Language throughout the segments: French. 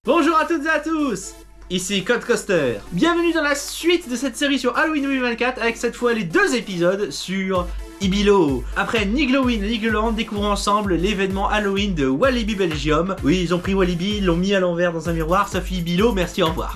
Bonjour à toutes et à tous, ici Code Coaster. Bienvenue dans la suite de cette série sur Halloween 2024 avec cette fois les 2 épisodes sur Ibilo. Après Nigloween et Nigloland, découvrons ensemble l'événement Halloween de Walibi Belgium. Oui, ils ont pris Walibi, ils l'ont mis à l'envers dans un miroir, ça fait Ibilo, merci, au revoir.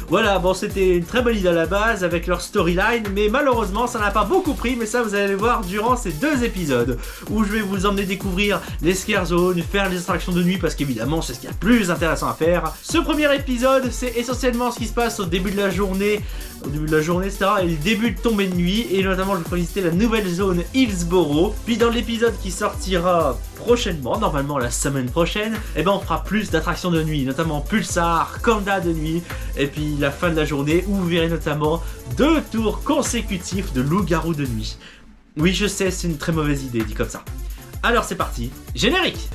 Voilà, bon, c'était une très bonne idée à la base avec leur storyline, mais malheureusement ça n'a pas beaucoup pris, mais ça vous allez le voir durant ces 2 épisodes où je vais vous emmener découvrir les scare zones, faire les attractions de nuit parce qu'évidemment c'est ce qu'il y a de plus intéressant à faire. Ce premier épisode, c'est essentiellement ce qui se passe au début de la journée, etc. et le début de tombée de nuit, et notamment je vais vous visiter la nouvelle zone Hillsborough. Puis dans l'épisode qui sortira prochainement, normalement la semaine prochaine, on fera plus d'attractions de nuit, notamment Pulsar, Kanda de nuit, et puis la fin de la journée où vous verrez notamment 2 tours consécutifs de loup-garou de nuit. Oui, je sais, c'est une très mauvaise idée dit comme ça. Alors c'est parti, générique.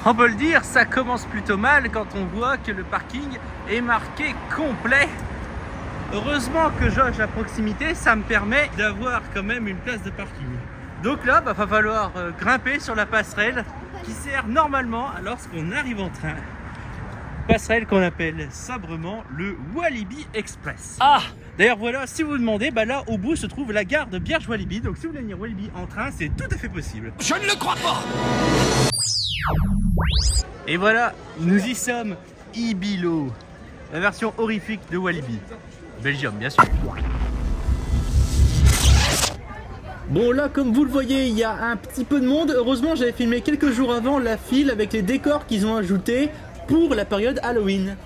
On peut le dire, ça commence plutôt mal quand on voit que le parking est marqué complet. Heureusement que jauge à proximité, ça me permet d'avoir quand même une place de parking. Donc là, va falloir grimper sur la passerelle qui sert normalement lorsqu'on arrive en train. Passerelle qu'on appelle sobrement le Walibi Express. D'ailleurs voilà, si vous vous demandez, là au bout se trouve la gare de Bierge-Walibi. Donc si vous voulez venir Walibi en train, c'est tout à fait possible. Je ne le crois pas. Et voilà, nous y sommes, Ibilo, la version horrifique de Walibi. Belgium, bien sûr. Bon là, comme vous le voyez, il y a un petit peu de monde. Heureusement, j'avais filmé quelques jours avant la file avec les décors qu'ils ont ajoutés pour la période Halloween.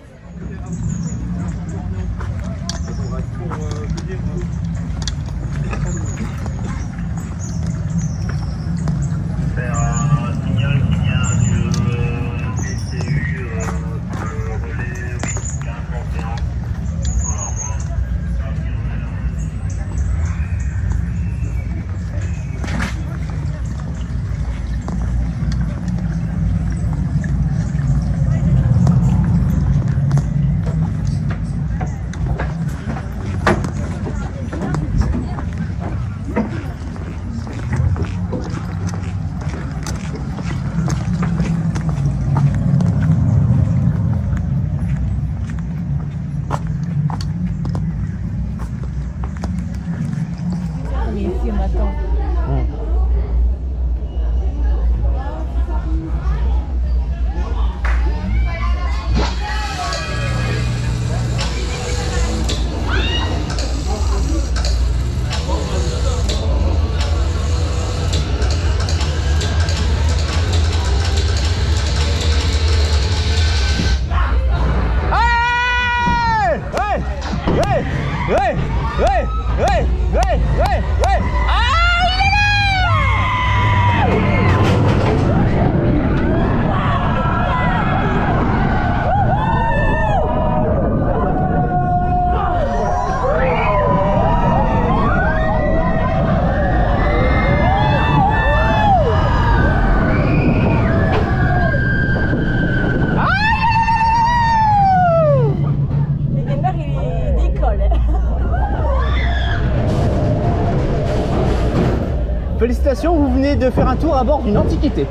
Félicitations, vous venez de faire un tour à bord d'une antiquité.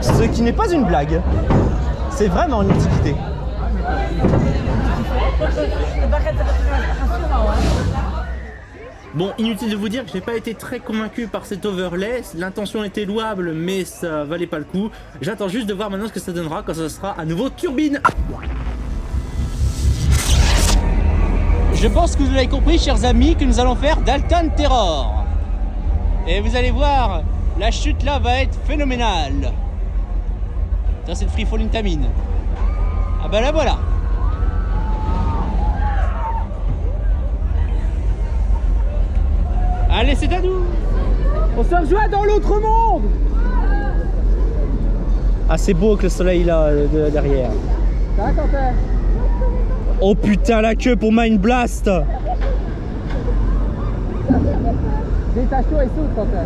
Ce qui n'est pas une blague. C'est vraiment une antiquité. Bon, inutile de vous dire que je n'ai pas été très convaincu par cet overlay. L'intention était louable, mais ça valait pas le coup. J'attends juste de voir maintenant ce que ça donnera quand ça sera à nouveau turbine. Je pense que vous l'avez compris, chers amis, que nous allons faire Dalton Terror. Et vous allez voir, la chute là va être phénoménale. Ça c'est le free falling tamine. Là voilà. Allez, c'est à nous. On se rejoint dans l'autre monde. Ah, c'est beau avec le soleil là derrière. Ça va, Quentin? Oh putain, la queue pour Mind Blast. Détache-toi et saute, Quentin.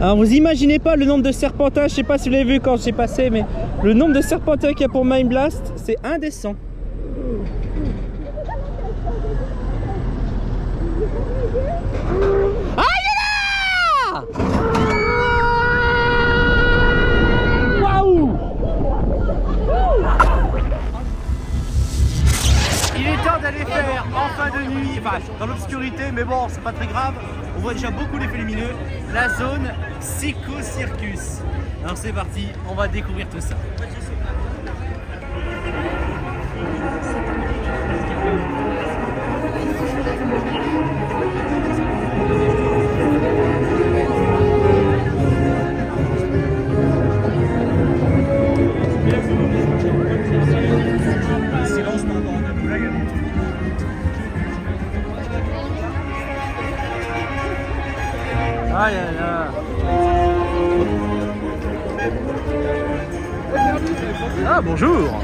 Alors vous imaginez pas le nombre de serpentins, je sais pas si vous l'avez vu quand j'ai passé, mais le nombre de serpentins qu'il y a pour Mind Blast, c'est indécent. Ah, il est là! Waouh! l'obscurité, mais bon, c'est pas très grave. On voit déjà beaucoup d'effets lumineux. La zone Psycho Circus. Alors c'est parti, on va découvrir tout ça. Silence par rapport à ta blague. Aïe aïe aïe. Ah bonjour.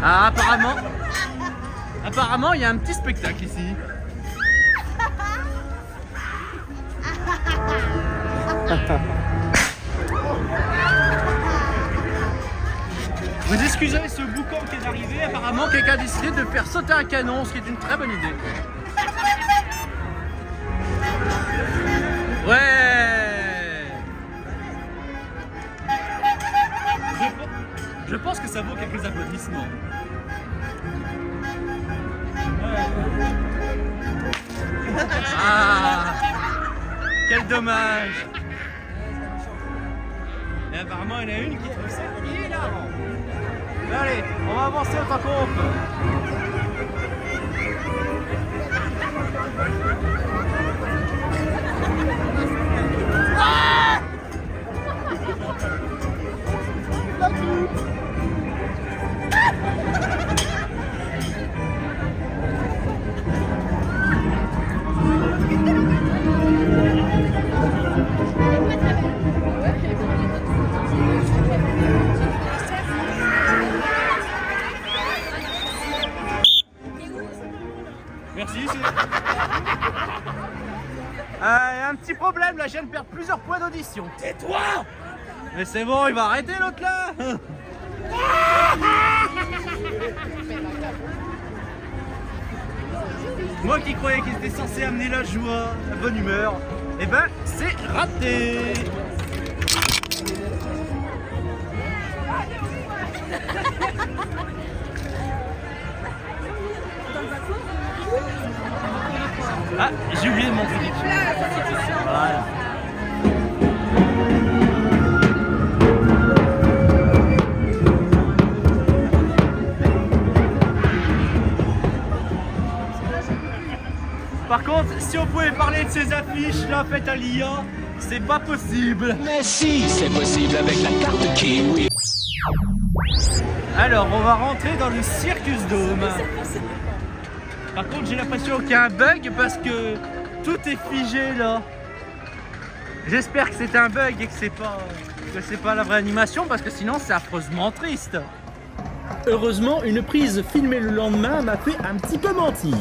Ah apparemment il y a un petit spectacle ici. Vous excusez ce boucan qui est arrivé, apparemment quelqu'un a décidé de faire sauter un canon, ce qui est une très bonne idée. Ouais. Je pense que ça vaut quelques applaudissements. Ah, quel dommage. Et apparemment il y en a une qui trouve ça hilarant. Allez, on va avancer autant qu'on peut. Ah! Merci. Y a un petit problème là, je viens de perdre plusieurs points d'audition. Tais-toi! Mais c'est bon, il va arrêter l'autre là. Moi qui croyais qu'il était censé amener la joie, la bonne humeur, eh ben c'est raté. Ah, j'ai oublié de montrer quelque chose. Voilà. Par contre, si on pouvait parler de ces affiches là faites à l'IA, c'est pas possible. Mais si, c'est possible avec la carte Kiwi. Alors, on va rentrer dans le Circus Dome. Par contre, j'ai l'impression qu'il y a un bug parce que tout est figé là. J'espère que c'est un bug et que c'est pas la vraie animation parce que sinon c'est affreusement triste. Heureusement, une prise filmée le lendemain m'a fait un petit peu mentir.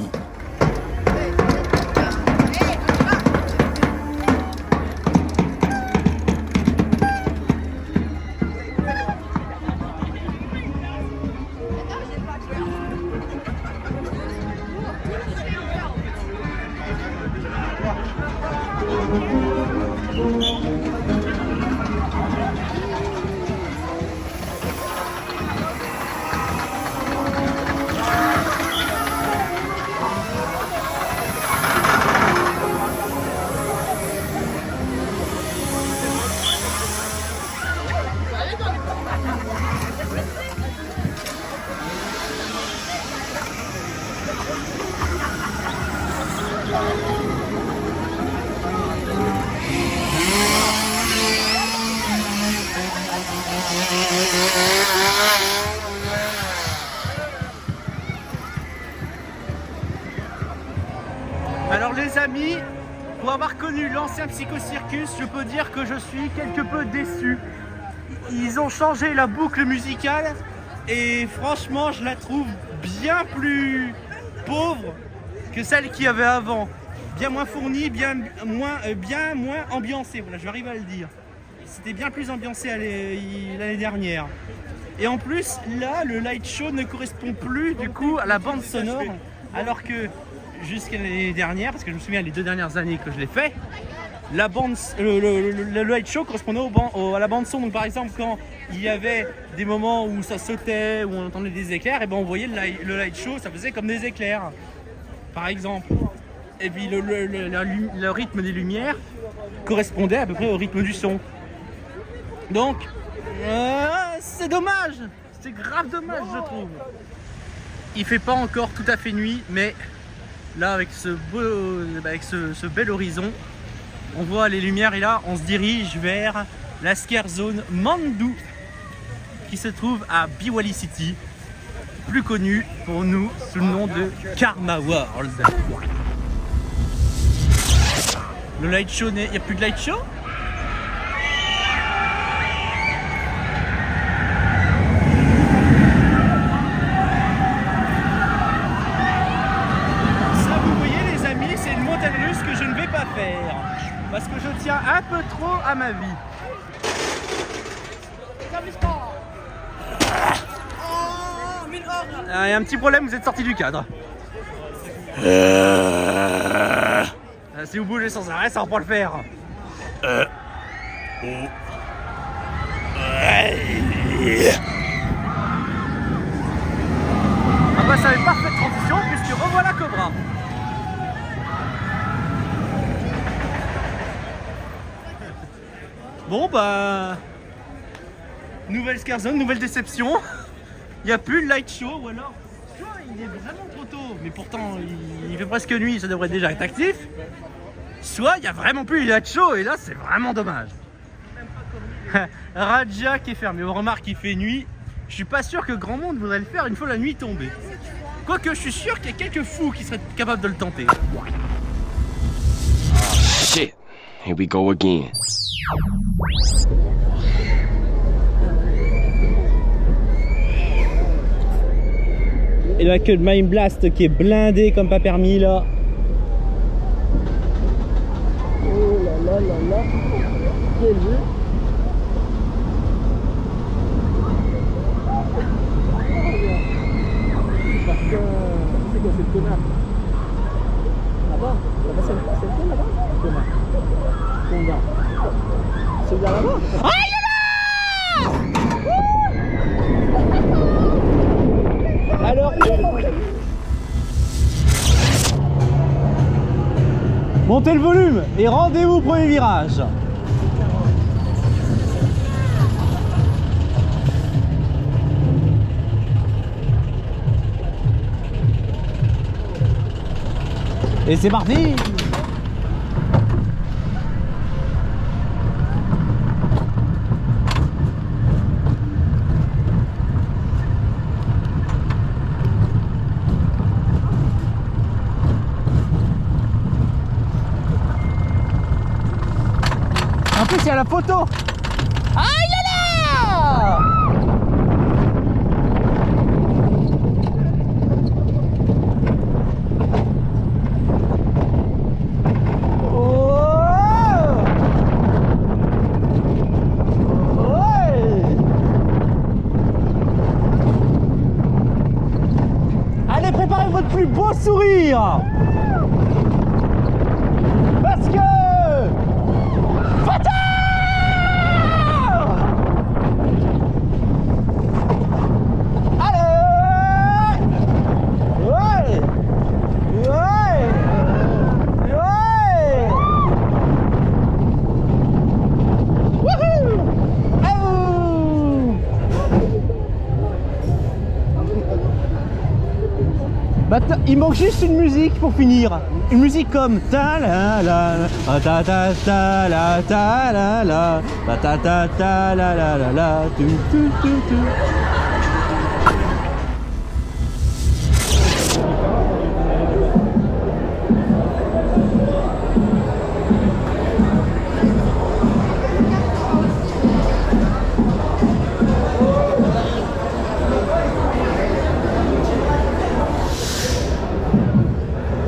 Alors les amis, pour avoir connu l'ancien Psycho Circus, je peux dire que je suis quelque peu déçu. Ils ont changé la boucle musicale et franchement je la trouve bien plus pauvre que celle qu'il y avait avant. Bien moins fournie, bien moins ambiancée, voilà, je vais arriver à le dire. C'était bien plus ambiancé l'année dernière. Et en plus, là, le light show ne correspond plus du coup à la bande sonore, alors que jusqu'à l'année dernière, parce que je me souviens les 2 dernières années que je l'ai fait, la bande, le light show correspondait à la bande son. Donc par exemple quand il y avait des moments où ça sautait, où on entendait des éclairs, et ben on voyait le light show, ça faisait comme des éclairs, par exemple. Et puis le rythme des lumières correspondait à peu près au rythme du son. Donc c'est dommage, c'est grave dommage je trouve. Il fait pas encore tout à fait nuit, mais là avec ce bel horizon, on voit les lumières et là on se dirige vers la scare zone Mandu qui se trouve à Biwali City, plus connu pour nous sous le nom de Karma World. Le light show, il n'y a plus de light show? Ça, vous voyez les amis, c'est une montagne russe que je ne vais pas faire parce que je tiens un peu trop à ma vie. Il y a un petit problème, vous êtes sorti du cadre. Si vous bougez sans arrêt, ça va pas le faire. Ah bah ça avait parfaite transition puisque revoilà Cobra. Bon bah... Nouvelle scare zone, nouvelle déception. Il n'y a plus le light show ou alors... Il est vraiment trop tôt, mais pourtant il fait presque nuit, ça devrait déjà être actif. Soit il n'y a vraiment plus le light show et là c'est vraiment dommage. Raja qui est fermé, on remarque qu'il fait nuit. Je suis pas sûr que grand monde voudrait le faire une fois la nuit tombée. Quoique je suis sûr qu'il y a quelques fous qui seraient capables de le tenter. Shit, here we go again. Et là que le Mind Blast qui est blindé comme pas permis là. Oh là là là là. Quelle vue. C'est quoi, c'est le connard? Là-bas? Là-bas c'est le là-bas? Connard. Connard. C'est là-bas? Aïe là! Alors, montez le volume et rendez-vous au premier virage. Et c'est parti! En plus, il y a la photo. Aïe là là! Allez, préparez votre plus beau sourire. Parce que... Il manque juste une musique pour finir. Une musique comme ta la la ta ta ta la ta la la ta ta ta la la la la tu tu tu tu.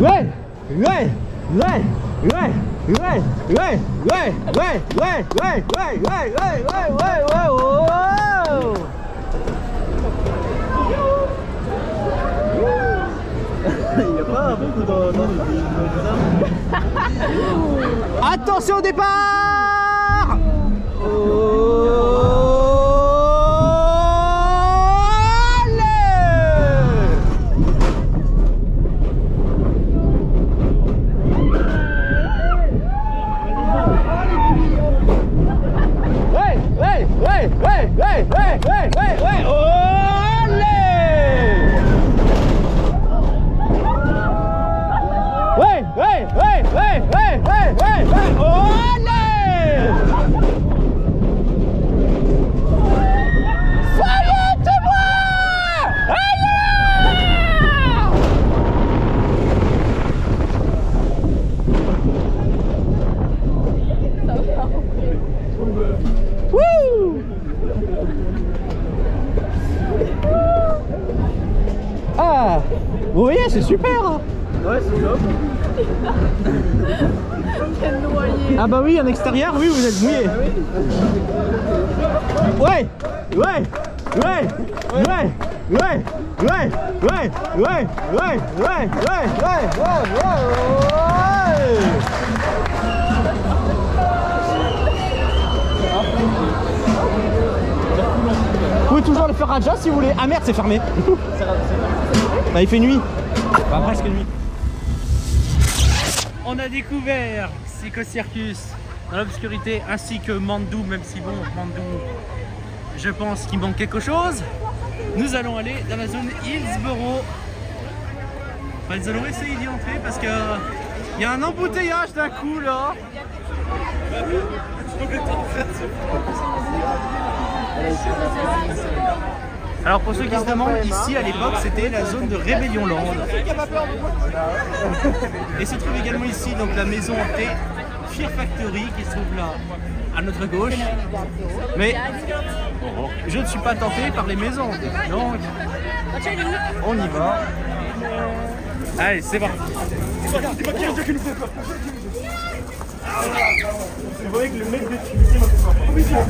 Ouais. Il n'y a pas beaucoup dans Attention au départ. Ah, vous voyez, c'est super. Ouais, c'est top. Ah bah oui, en extérieur, oui, vous êtes mouillé. Ouais, ouais, ouais, ouais, ouais, ouais, ouais, ouais, ouais, ouais, ouais. Vous pouvez toujours le faire Raja si vous voulez. Ah merde, c'est fermé. Bah, il fait nuit. Bah, presque nuit. On a découvert Psycho Circus dans l'obscurité ainsi que Mandou, même si bon, Mandou, je pense qu'il manque quelque chose. Nous allons aller dans la zone Hillsborough. Enfin, nous allons essayer d'y entrer parce que il y a un embouteillage d'un coup là. Alors pour ceux qui se demandent, ici à l'époque c'était la zone de Rebellion Land. Et se trouve également ici donc la maison hantée Fear Factory qui se trouve là à notre gauche. Mais je ne suis pas tenté par les maisons hantées. Donc on y va. Allez, c'est parti. Vous voyez que le mec de tuer m'a fait peur.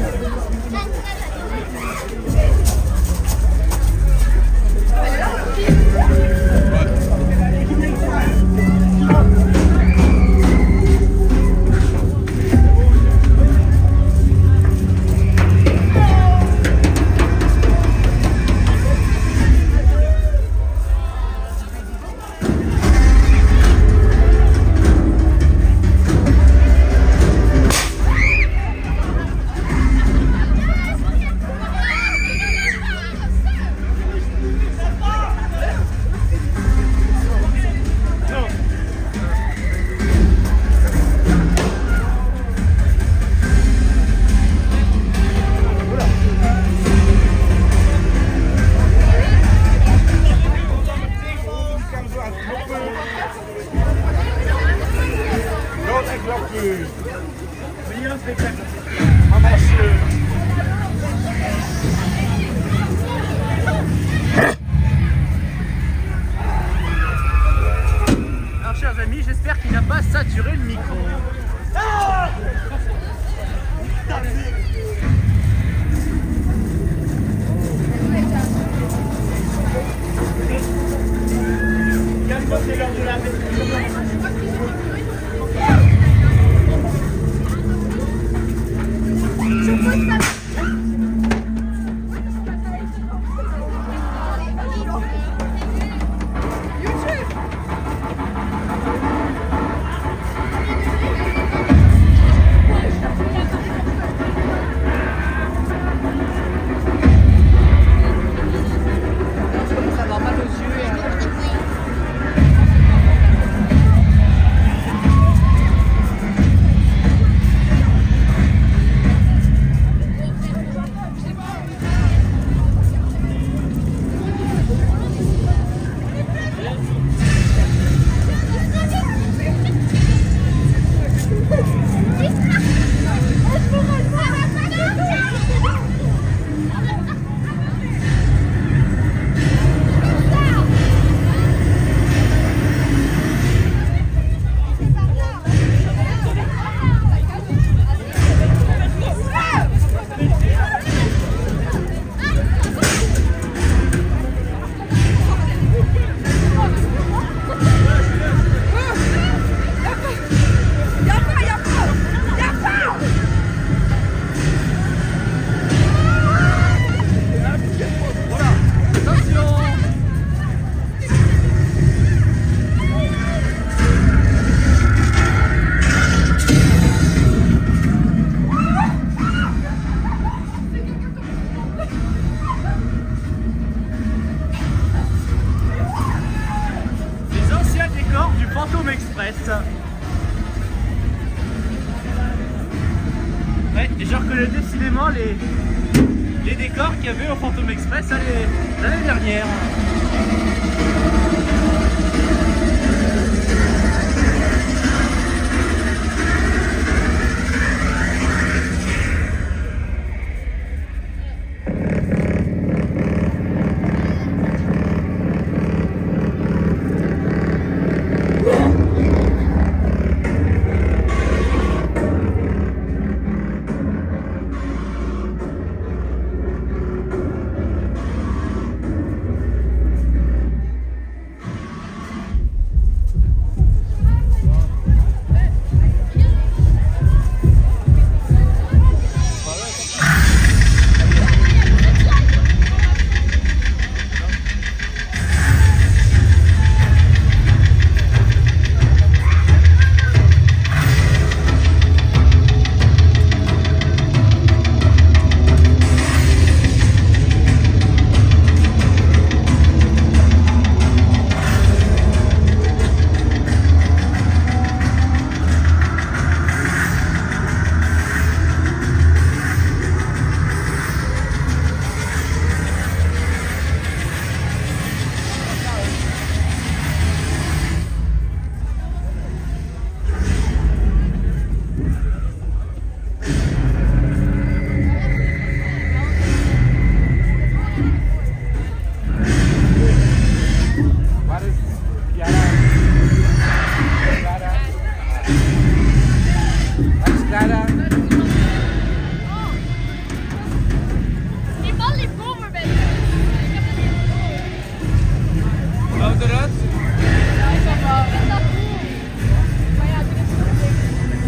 Ouais, et je reconnais décidément les décors qu'il y avait au Phantom Express l'année dernière.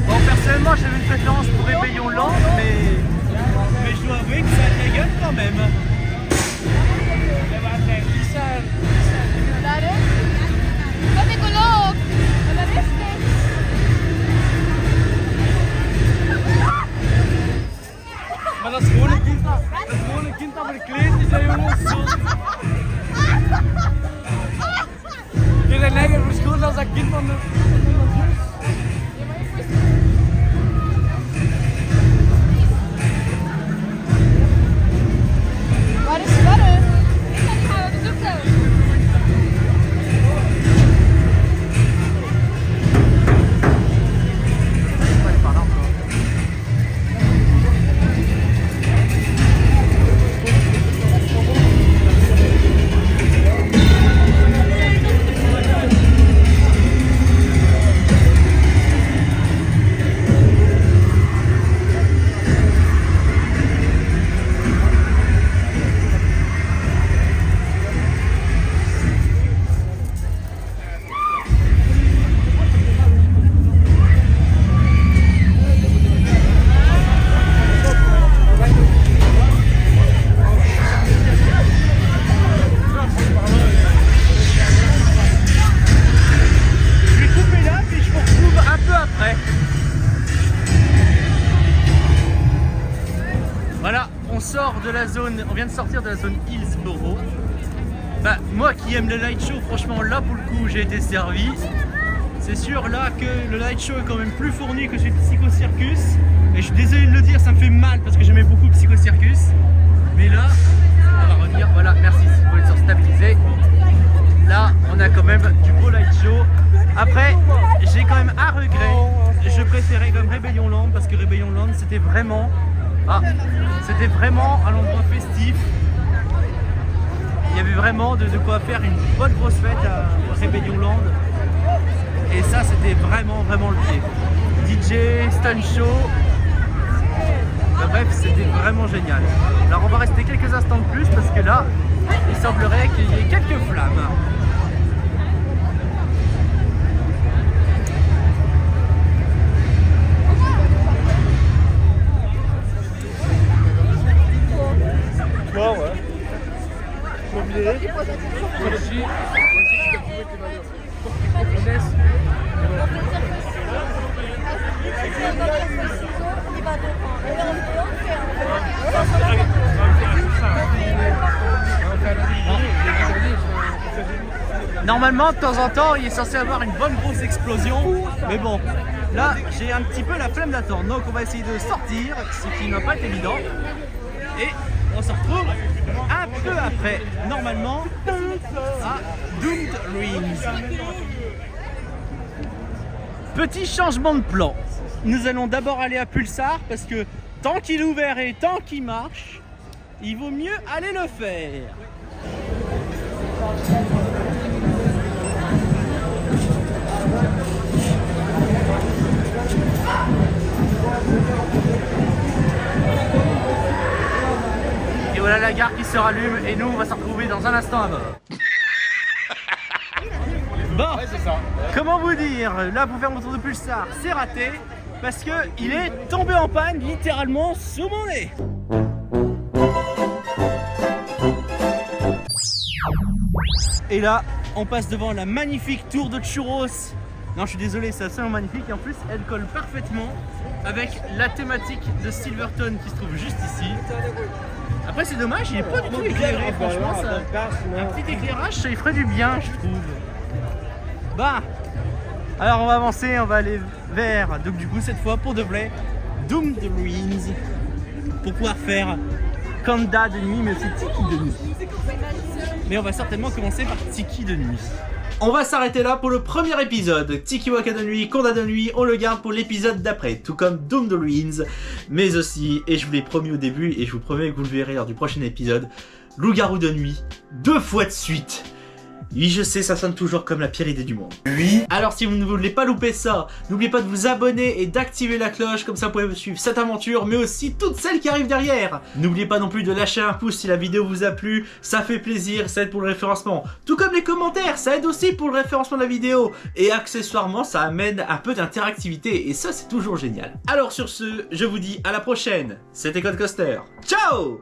Bon, personnellement, j'avais une préférence pour Rébellion Land, mais je dois avouer que ça a de la gueule quand même. Maar dat is gewoon een kind dat verkleed is, hè jongens. Jullie lijken verschoond als dat kind van de zus. Waar is Sverre? Ik kan niet gaan, dat doet zo. Voilà, on vient de sortir de la zone Hillsborough. Bah, moi qui aime le light show, franchement là pour le coup j'ai été servi. C'est sûr là que le light show est quand même plus fourni que chez Psycho Circus. Et je suis désolé de le dire, ça me fait mal parce que j'aimais beaucoup Psycho Circus. Mais là, on va revenir, voilà, merci si vous voulez se stabiliser. Là, on a quand même du beau light show. Après, j'ai quand même un regret. Je préférais comme Rébellion Land parce que Rébellion Land c'était vraiment un endroit festif. Il y avait vraiment de quoi faire une bonne grosse fête à Rébellion Land. Et ça c'était vraiment le pied. DJ, stun show. Bref, c'était vraiment génial. Alors on va rester quelques instants de plus parce que là, il semblerait qu'il y ait quelques flammes. Wow, ouais. Normalement, de temps en temps, il est censé avoir une bonne grosse explosion. Mais bon, là, j'ai un petit peu la flemme d'attendre. Donc, on va essayer de sortir, ce qui ne va pas être évident. Et on se retrouve un peu après, normalement, à Doomed Ruins. Petit changement de plan. Nous allons d'abord aller à Pulsar parce que tant qu'il est ouvert et tant qu'il marche, il vaut mieux aller le faire. Et voilà la gare qui se rallume et nous on va se retrouver dans un instant à bord. Bon, comment vous dire, là pour faire mon tour de Pulsar, c'est raté parce que il est tombé en panne littéralement sous mon nez. Et là, on passe devant la magnifique tour de Churros. Non, je suis désolé, c'est absolument magnifique et en plus, elle colle parfaitement avec la thématique de Silverton qui se trouve juste ici. Après, c'est dommage, il est pas du tout éclairé. Franchement, un petit éclairage, ça y ferait du bien, je trouve. Bah, alors on va avancer, on va aller vers, donc du coup, cette fois pour de vrai, Doomed Ruins, pour pouvoir faire Kanda de nuit, mais aussi Tiki de nuit. Mais on va certainement commencer par Tiki de nuit. On va s'arrêter là pour le premier épisode. Tiki Waka de nuit, Kanda de nuit, on le garde pour l'épisode d'après, tout comme Doomed Ruins, mais aussi, et je vous l'ai promis au début, et je vous promets que vous le verrez lors du prochain épisode, Loup-garou de nuit, 2 fois de suite. Oui, je sais, ça sonne toujours comme la pire idée du monde. Oui. Alors si vous ne voulez pas louper ça, n'oubliez pas de vous abonner et d'activer la cloche, comme ça vous pouvez suivre cette aventure, mais aussi toutes celles qui arrivent derrière. N'oubliez pas non plus de lâcher un pouce si la vidéo vous a plu, ça fait plaisir, ça aide pour le référencement. Tout comme les commentaires, ça aide aussi pour le référencement de la vidéo. Et accessoirement, ça amène un peu d'interactivité, et ça c'est toujours génial. Alors sur ce, je vous dis à la prochaine. C'était Code Coaster. Ciao!